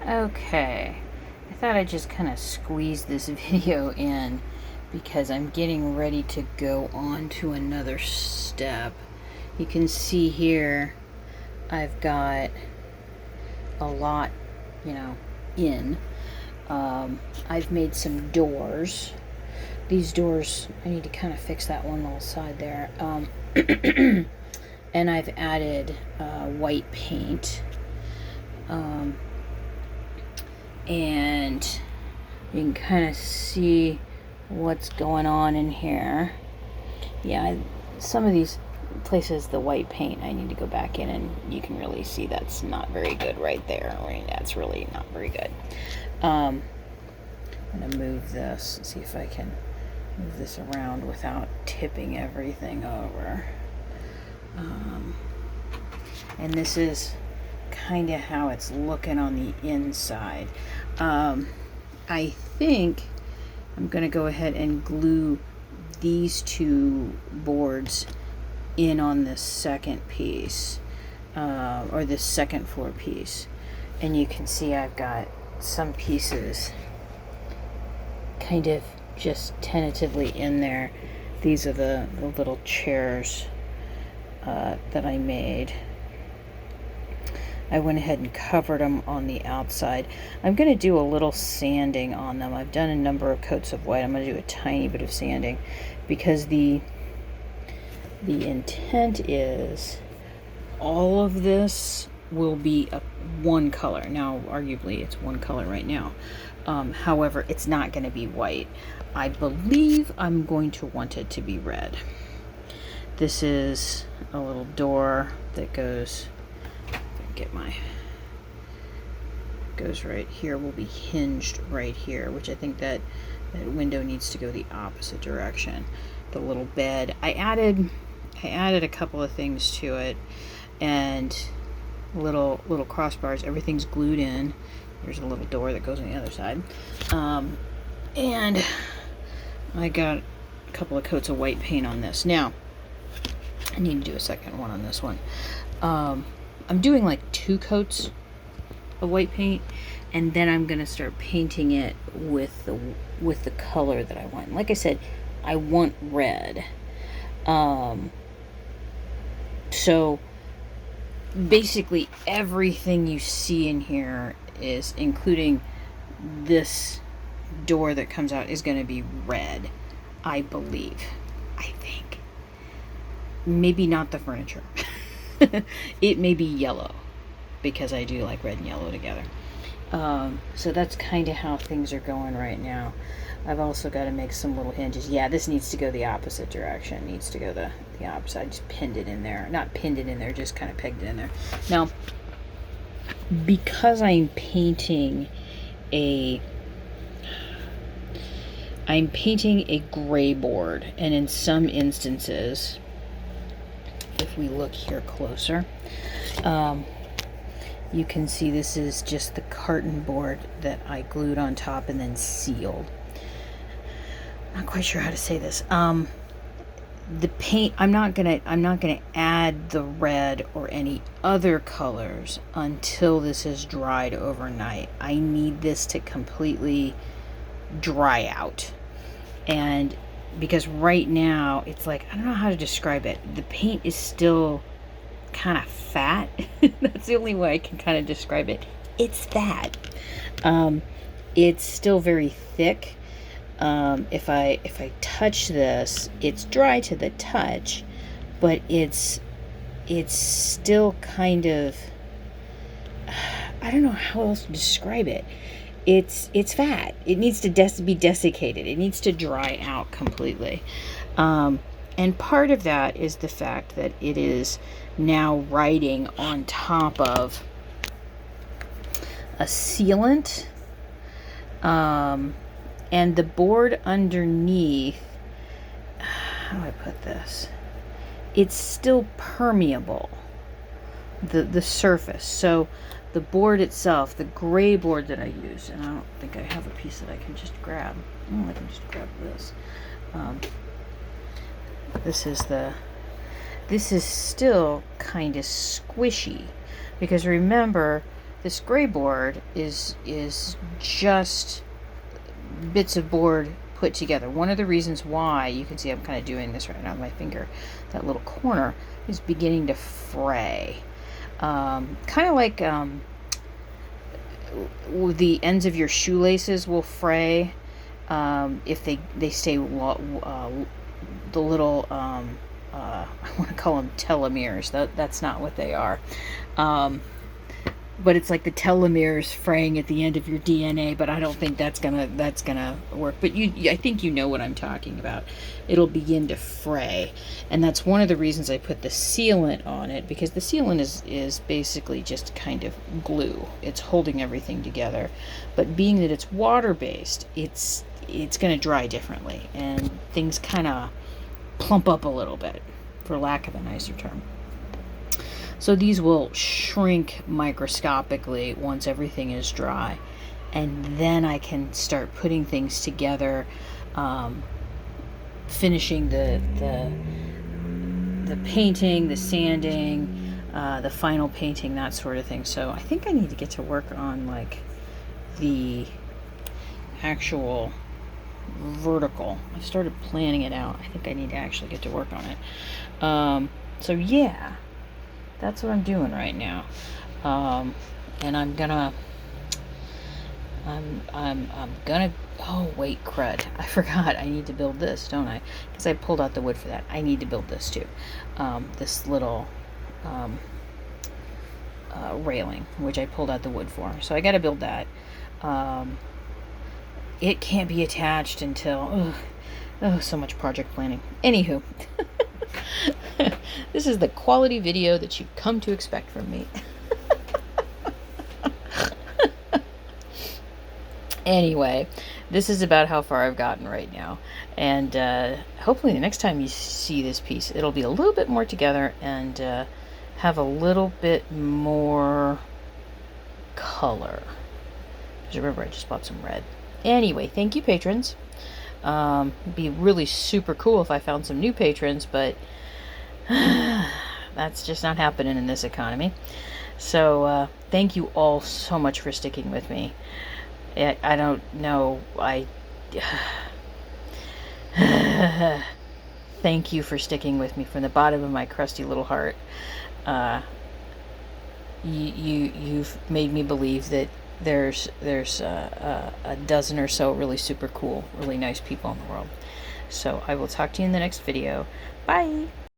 Okay, I thought I'd just kind of squeeze this video in because I'm getting ready to go on to another step. You can see here I've got a lot, in. I've made some doors. These doors, I need to kind of fix that one little side there. And I've added white paint. And you can kind of see what's going on in here. Yeah, some of these places, the white paint, I need to go back in, and you can really see that's not very good right there. I mean, that's really not very good. I'm going to move this, see if I can move this around without tipping everything over. And this is kind of how it's looking on the inside. I think I'm going to go ahead and glue these two boards in on this second piece, or this second floor piece. And you can see I've got some pieces kind of just tentatively in there. These are the little chairs that I made. I went ahead and covered them on the outside. I'm going to do a little sanding on them. I've done a number of coats of white. I'm going to do a tiny bit of sanding because the intent is all of this will be one color. Now, arguably, it's one color right now. However, it's not going to be white. I believe I'm going to want it to be red. This is a little door that goes right here, will be hinged right here, which I think that window needs to go the opposite direction. The little bed, I added a couple of things to it, and little crossbars. Everything's glued in. There's a little door that goes on the other side, and I got a couple of coats of white paint on this. Now I need to do a second one on this one. I'm doing like 2 coats of white paint, and then I'm gonna start painting it with the color that I want. Like I said, I want red. So basically everything you see in here is, including this door that comes out, is going to be red, I believe. I think. Maybe not the furniture. It may be yellow, because I do like red and yellow together. So that's kind of how things are going right now. I've also got to make some little hinges. Yeah, this needs to go the opposite direction. It needs to go the opposite. I just pinned it in there. Not pinned it in there, just kind of pegged it in there. Now, because I'm painting a gray board, and in some instances, if we look here closer, you can see this is just the carton board that I glued on top and then sealed. Not quite sure how to say this. The paint, I'm not gonna add the red or any other colors until this is dried overnight. I need this to completely dry out, and because right now it's like, I don't know how to describe it. The paint is still kind of fat. That's the only way I can kind of describe it. It's fat. It's still very thick. If I touch this, it's dry to the touch, but it's still kind of, I don't know how else to describe it. It's fat. It needs to be desiccated. It needs to dry out completely. And part of that is the fact that it is now riding on top of a sealant, and the board underneath, how do I put this? It's still permeable, the surface. So the board itself, the gray board that I use, and I don't think I have a piece that I can just grab. Oh, I can just grab this. This is still kind of squishy, because remember, This gray board is just bits of board put together. One of the reasons why, you can see I'm kind of doing this right now with my finger, that little corner is beginning to fray. Kind of like the ends of your shoelaces will fray if they stay the little I want to call them telomeres. That's not what they are. But it's like the telomeres fraying at the end of your DNA, but I don't think that's gonna work. But I think you know what I'm talking about. It'll begin to fray, and that's one of the reasons I put the sealant on it, because the sealant is basically just kind of glue. It's holding everything together, but being that it's water based, it's gonna dry differently, and things kind of plump up a little bit, for lack of a nicer term. So these will shrink microscopically once everything is dry, and then I can start putting things together, finishing the painting, the sanding, the final painting, that sort of thing. So I think I need to get to work on like the actual vertical. I started planning it out. I think I need to actually get to work on it. So yeah, that's what I'm doing right now. And I'm gonna oh wait, crud, I forgot I need to build this, don't I? Because I pulled out the wood for that. I need to build this too. This little railing, which I pulled out the wood for. So I gotta build that. It can't be attached until so much project planning. Anywho. This is the quality video that you've come to expect from me. Anyway, this is about how far I've gotten right now. And hopefully the next time you see this piece, it'll be a little bit more together and have a little bit more color. Because remember, I just bought some red. Anyway, thank you, patrons. It'd be really super cool if I found some new patrons, but that's just not happening in this economy. So thank you all so much for sticking with me. I don't know, thank you for sticking with me from the bottom of my crusty little heart. You've made me believe that there's a dozen or so really super cool, really nice people in the world. So I will talk to you in the next video. Bye!